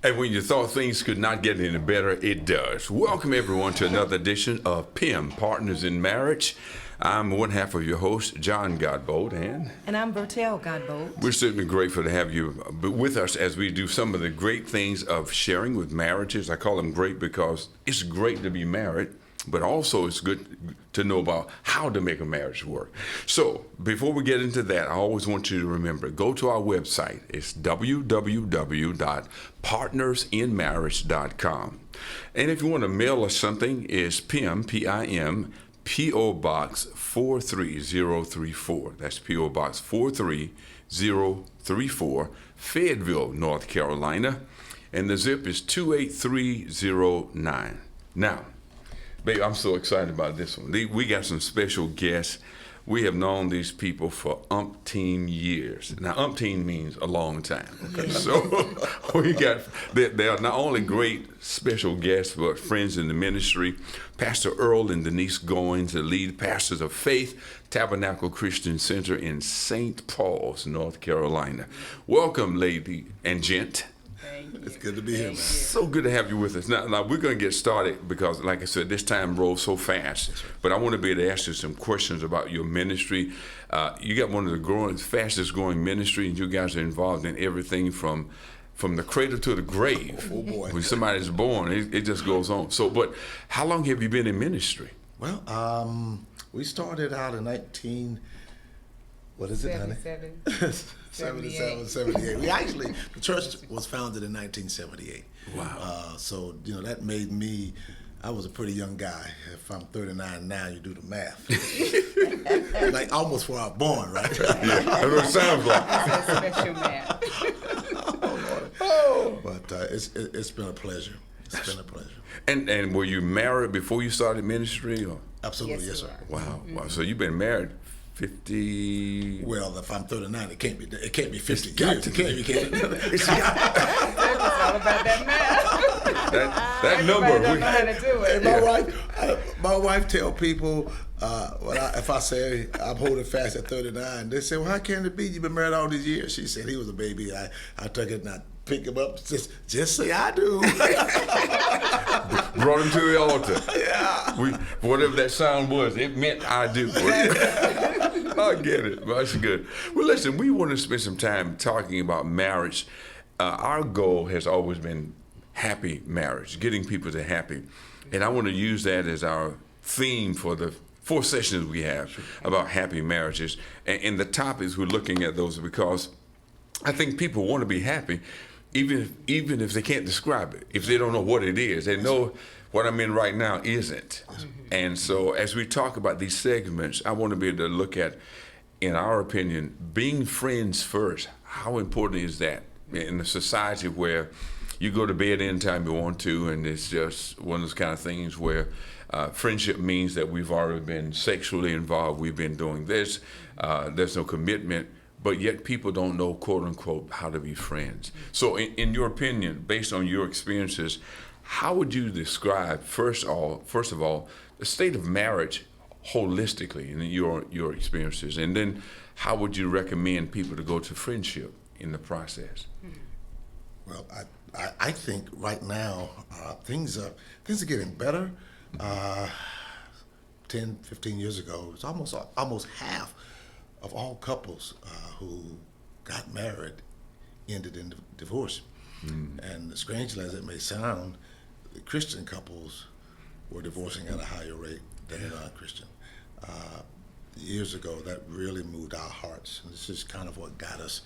And when you thought things could not get any better, it does. Welcome, everyone, to another edition of PIM, Partners in Marriage. I'm one half of your host, John Godbold, and I'm Bertel Godbold. We're certainly grateful to have you with us as we do some of the great things of sharing with marriages. I call them great because it's great to be married, but also it's good to know about how to make a marriage work. So before we get into that, I always want you to remember, go to our website. It's www.partnersinmarriage.com. And if you want to mail us something, it's PIM, P-I-M, P.O. Box 43034. That's P.O. Box 43034, Fayetteville, North Carolina. And the zip is 28309. Now, babe, I'm so excited about this one. We got some special guests. We have known these people for umpteen years. Now, umpteen means a long time. Okay? So they are not only great special guests, but friends in the ministry. Pastor Earl and Denise Goins, the lead pastors of Faith Tabernacle Christian Center in St. Paul's, North Carolina. Welcome, lady and gent. It's good to be here, man. So good to have you with us. Now we're going to get started because, like I said, this time rolls so fast. But I want to be able to ask you some questions about your ministry. You got one of the fastest growing ministry, and you guys are involved in everything from the cradle to the grave. Oh, boy. When somebody's born, it just goes on. So, but how long have you been in ministry? Well, we started out in 78. We actually, the church was founded in 1978. Wow. So, that made me, I was a pretty young guy. If I'm 39 now, you do the math. Like almost before I was born, right? Yeah, that's what it sounds like. That's a special math. But it's been a pleasure. It's been a pleasure. And were you married before you started ministry? Or? Absolutely, yes, sir. Wow. Mm-hmm. Wow. So you've been married 50. Well, if I'm 39, it can't be 50 It's got years. to It can't be. be. It's all about that math. That number. Everybody don't know how to do it. Hey, my wife tell people if I say I'm holding fast at 39, they say, "Well, how can it be? You've been married all these years." She said he was a baby. I took it and I pick him up. Just say I do. Brought him to the altar. Yeah. Whatever that sound was, it meant I do. I get it. That's good. Well, listen, we want to spend some time talking about marriage. Our goal has always been happy marriage, getting people to happy. And I want to use that as our theme for the 4 sessions we have about happy marriages. And the topics we're looking at those because I think people want to be happy, even if they can't describe it, if they don't know what it is. They know what I'm in right now isn't. And so as we talk about these segments, I want to be able to look at, in our opinion, being friends first. How important is that in a society where you go to bed anytime you want to, and it's just one of those kind of things where friendship means that we've already been sexually involved, we've been doing this, there's no commitment, but yet people don't know, quote unquote, how to be friends. So in your opinion, based on your experiences, how would you describe, first of all, the state of marriage holistically in your experiences, and then how would you recommend people to go to friendship in the process? Well, I think right now things are getting better. 10, 15 years ago, it's almost half of all couples who got married ended in divorce. And as strangely as it may sound, the Christian couples were divorcing at a higher rate than non-Christian. Years ago, that really moved our hearts. And this is kind of what got us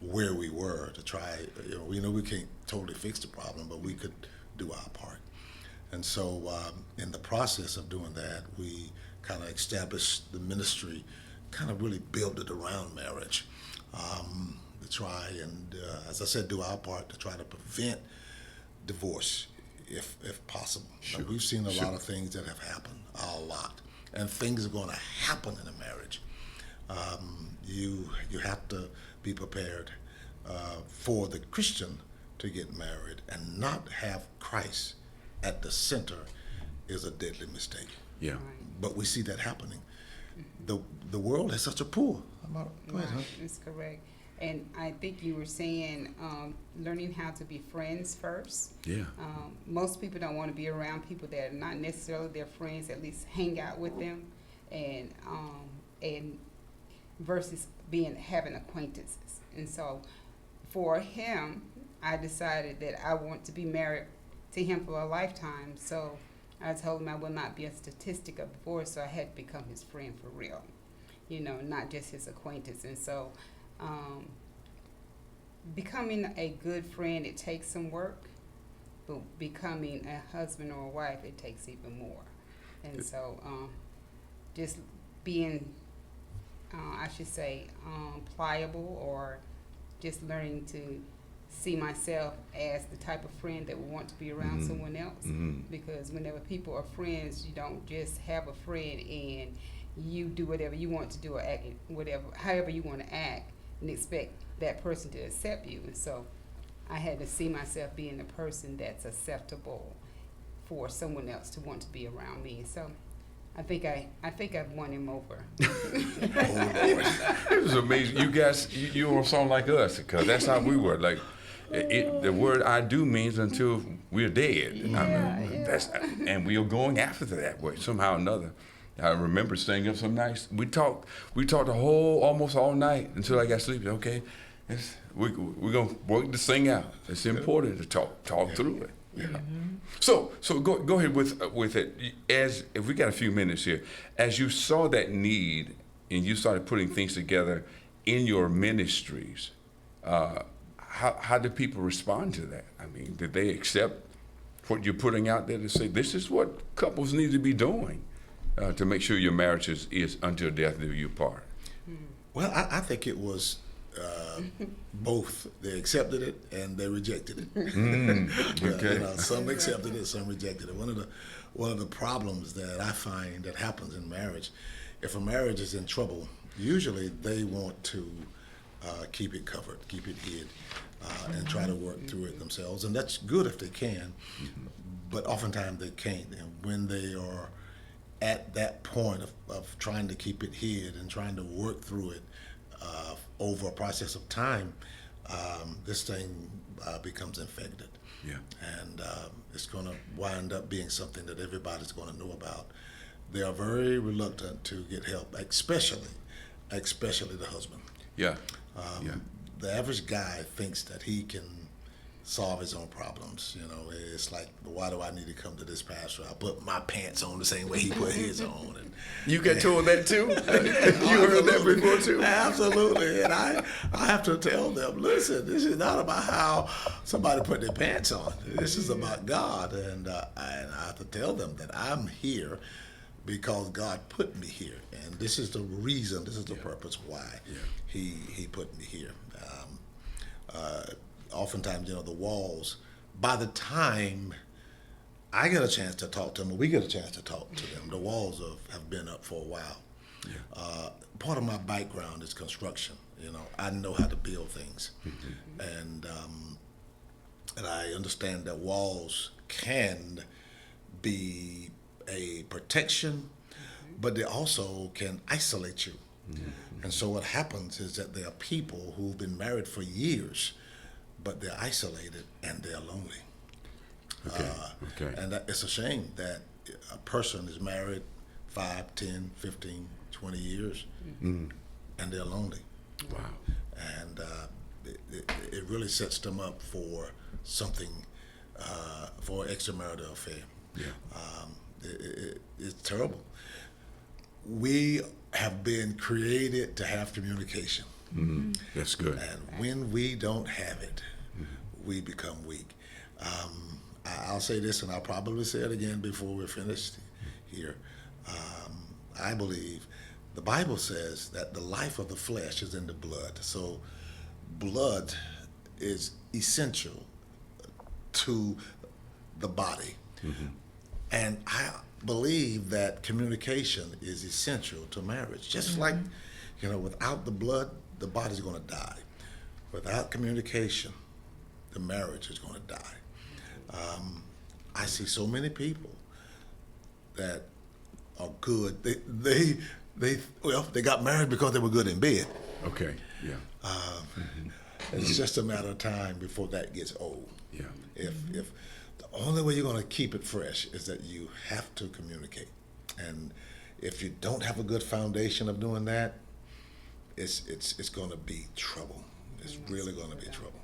where we were to try. We know we can't totally fix the problem, but we could do our part. And so in the process of doing that, we kind of established the ministry, kind of really built it around marriage to try and, as I said, do our part to try to prevent divorce if possible. Sure. Now, we've seen a lot of things that have happened, a lot, and things are going to happen in a marriage. You have to be prepared for the Christian to get married and not have Christ at the center is a deadly mistake. Yeah. But we see that happening. The world has such a pull. Go ahead, huh? That's correct. And I think you were saying learning how to be friends first. Yeah. Most people don't want to be around people that are not necessarily their friends. At least hang out with them, and versus having acquaintances. And so, for him, I decided that I want to be married to him for a lifetime. So I told him I will not be a statistic of divorce. So I had to become his friend for real, not just his acquaintance. And so. Becoming a good friend, it takes some work, but becoming a husband or a wife, it takes even more. And so, just being, I should say, pliable, or just learning to see myself as the type of friend that would want to be around someone else. Because whenever people are friends, you don't just have a friend and you do whatever you want to do or act however you want to act, and expect that person to accept you. And so I had to see myself being a person that's acceptable for someone else to want to be around me. So I think I've won him over. It was amazing. You guys, you all sound like us, because that's how we were. Like, the word "I do" means until we're dead. And we are going after that way somehow or another. I remember staying up some nights. We talked almost all night until I got sleepy. Okay, we're gonna work this thing out. It's important to talk through it. Yeah. So go ahead with it. As if we got a few minutes here, as you saw that need and you started putting things together in your ministries, how did people respond to that? I mean, did they accept what you're putting out there to say this is what couples need to be doing? To make sure your marriage is until death do you part? Well, I think it was both. They accepted it and they rejected it. Okay. Some accepted it, some rejected it. One of the problems that I find that happens in marriage, if a marriage is in trouble, usually they want to keep it covered, keep it hid, and try to work through it themselves. And that's good if they can, but oftentimes they can't. And when they are at that point of trying to keep it hid and trying to work through it over a process of time, this thing becomes infected. Yeah. And it's going to wind up being something that everybody's going to know about. They are very reluctant to get help, especially the husband. Yeah. The average guy thinks that he can solve his own problems. It's like, why do I need to come to this pastor? I put my pants on the same way he put his on. And You got told that too? You heard that before too? Absolutely. And I have to tell them, listen, this is not about how somebody put their pants on. This is about God. And I have to tell them that I'm here because God put me here. And this is the reason, this is the purpose why he put me here. Oftentimes, the walls, by the time I get a chance to talk to them, or we get a chance to talk to them, the walls have been up for a while. Yeah. Part of my background is construction. I know how to build things. And I understand that walls can be a protection, but they also can isolate you. And so what happens is that there are people who've been married for years, but they're isolated and they're lonely. Okay. And it's a shame that a person is married 5, 10, 15, 20 years, and they're lonely. Wow. And it really sets them up for something, for an extramarital affair. Yeah. It's terrible. We have been created to have communication. That's good. And when we don't have it, we become weak. I'll say this, and I'll probably say it again before we're finished here. I believe the Bible says that the life of the flesh is in the blood. So blood is essential to the body. And I believe that communication is essential to marriage. Just like, without the blood, the body's going to die. Without communication, the marriage is going to die. I see so many people that are good. They got married because they were good in bed. Okay. Yeah. It's just a matter of time before that gets old. Yeah. If the only way you're going to keep it fresh is that you have to communicate, and if you don't have a good foundation of doing that, it's going to be trouble. It's really going to be trouble.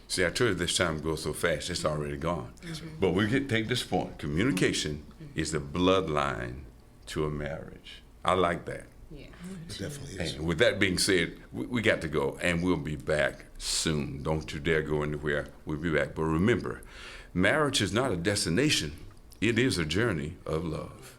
See, I told you this time goes so fast, it's already gone. But we can take this point. Communication is the bloodline to a marriage. I like that. Yeah. It definitely is. And with that being said, we got to go, and we'll be back soon. Don't you dare go anywhere. We'll be back. But remember, marriage is not a destination. It is a journey of love.